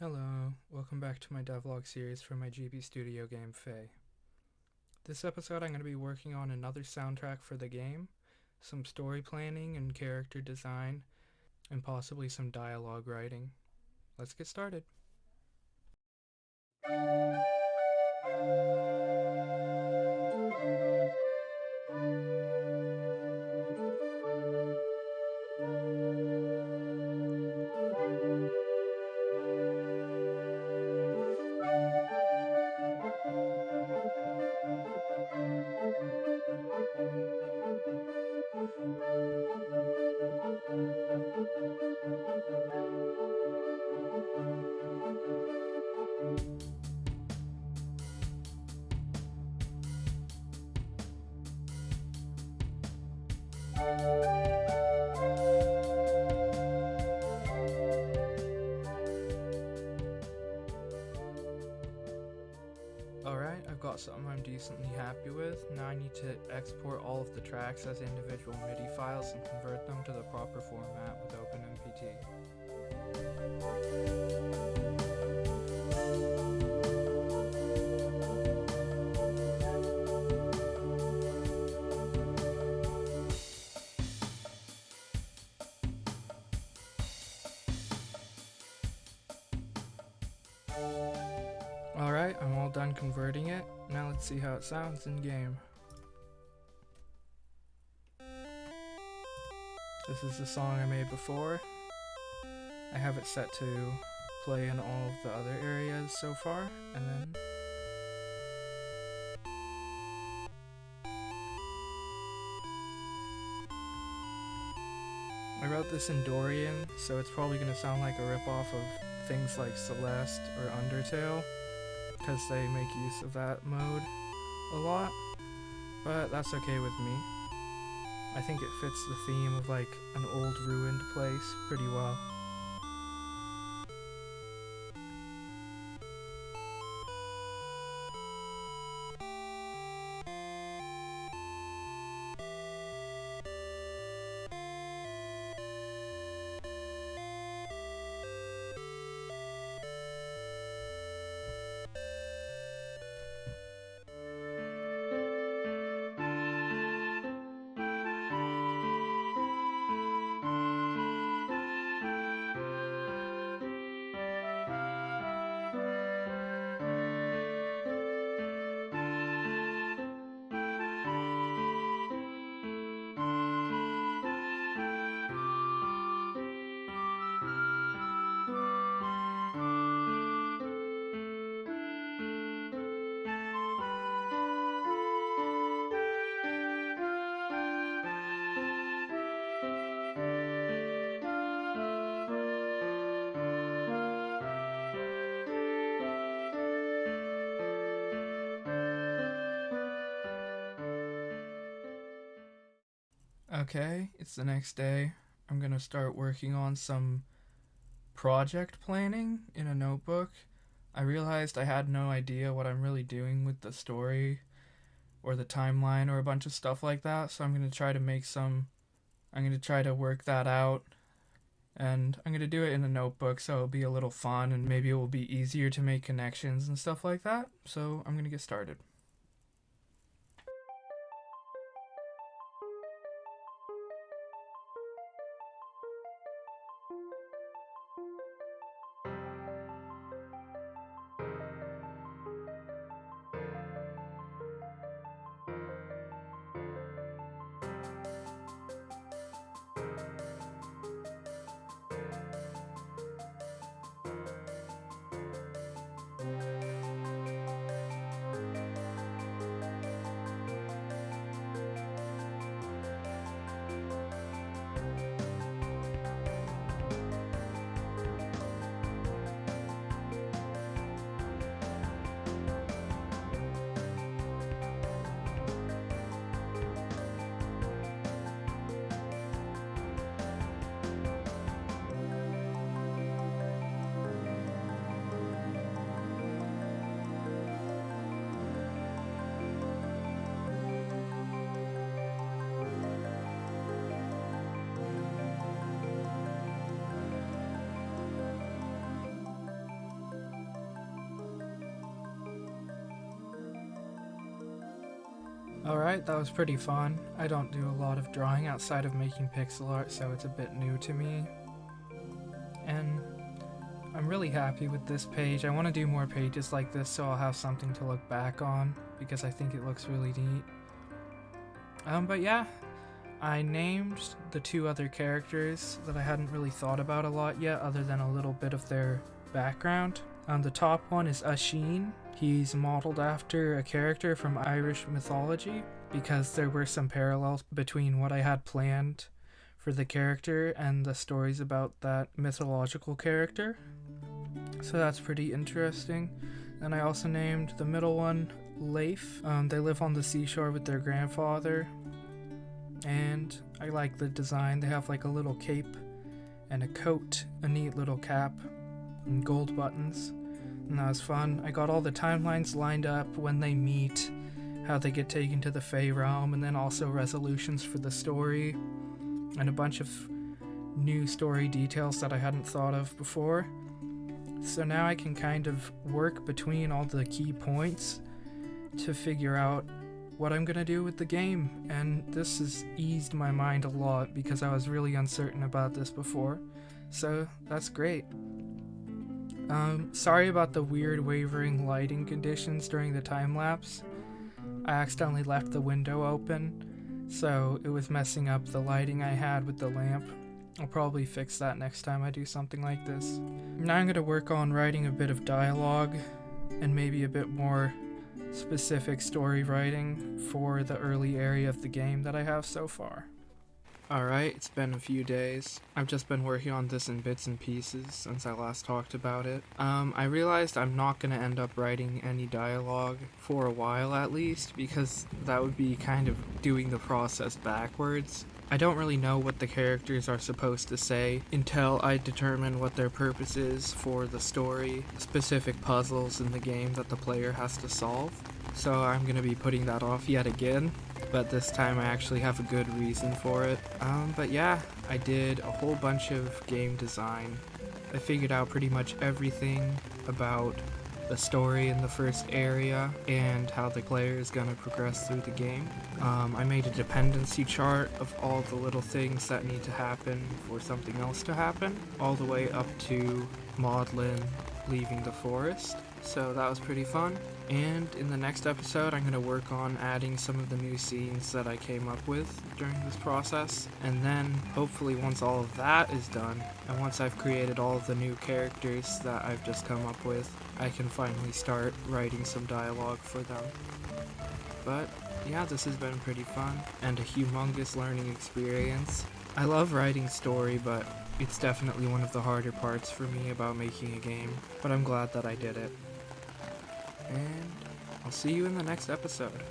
Hello, welcome back to my devlog series for my GB Studio game Fae. This episode I'm going to be working on another soundtrack for the game, some story planning and character design, and possibly some dialogue writing. Let's get started. Alright, I've got something I'm decently happy with. Now I need to export all of the tracks as individual MIDI files and convert them to the proper format with OpenMPT. Alright, I'm all done converting it. Now let's see how it sounds in game. This is the song I made before. I have it set to play in all of the other areas so far, and then I wrote this in Dorian, so it's probably going to sound like a ripoff of things like Celeste or Undertale, because they make use of that mode a lot, but that's okay with me. I think it fits the theme of like an old ruined place pretty well. Okay, it's the next day. I'm gonna start working on some project planning in a notebook. I realized I had no idea what I'm really doing with the story or the timeline or a bunch of stuff like that, so I'm gonna try to work that out, and I'm gonna do it in a notebook so it'll be a little fun and maybe it will be easier to make connections and stuff like that. So I'm gonna get started. Alright, that was pretty fun. I don't do a lot of drawing outside of making pixel art, so it's a bit new to me. And I'm really happy with this page. I want to do more pages like this so I'll have something to look back on, because I think it looks really neat. But yeah, I named the two other characters that I hadn't really thought about a lot yet, other than a little bit of their background. The top one is Ashin. He's modeled after a character from Irish mythology, because there were some parallels between what I had planned for the character and the stories about that mythological character. So that's pretty interesting. And I also named the middle one Leif. They live on the seashore with their grandfather, and I like the design. They have like a little cape and a coat, a neat little cap, and gold buttons, and that was fun. I got all the timelines lined up, when they meet, how they get taken to the Fae realm, and then also resolutions for the story, and a bunch of new story details that I hadn't thought of before. So now I can kind of work between all the key points to figure out what I'm gonna do with the game, and this has eased my mind a lot because I was really uncertain about this before, so that's great. Sorry about the weird wavering lighting conditions during the time lapse. I accidentally left the window open, so it was messing up the lighting I had with the lamp. I'll probably fix that next time I do something like this. Now I'm gonna work on writing a bit of dialogue and maybe a bit more specific story writing for the early area of the game that I have so far. Alright, it's been a few days. I've just been working on this in bits and pieces since I last talked about it. I realized I'm not going to end up writing any dialogue for a while at least, because that would be kind of doing the process backwards. I don't really know what the characters are supposed to say until I determine what their purpose is for the story, specific puzzles in the game that the player has to solve. So I'm going to be putting that off yet again, but this time I actually have a good reason for it. But yeah, I did a whole bunch of game design. I figured out pretty much everything about the story in the first area and how the player is going to progress through the game. I made a dependency chart of all the little things that need to happen for something else to happen, all the way up to Maudlin leaving the forest. So that was pretty fun. And in the next episode, I'm going to work on adding some of the new scenes that I came up with during this process. And then, hopefully, once all of that is done, and once I've created all of the new characters that I've just come up with, I can finally start writing some dialogue for them. But yeah, this has been pretty fun, and a humongous learning experience. I love writing story, but it's definitely one of the harder parts for me about making a game, but I'm glad that I did it. And I'll see you in the next episode.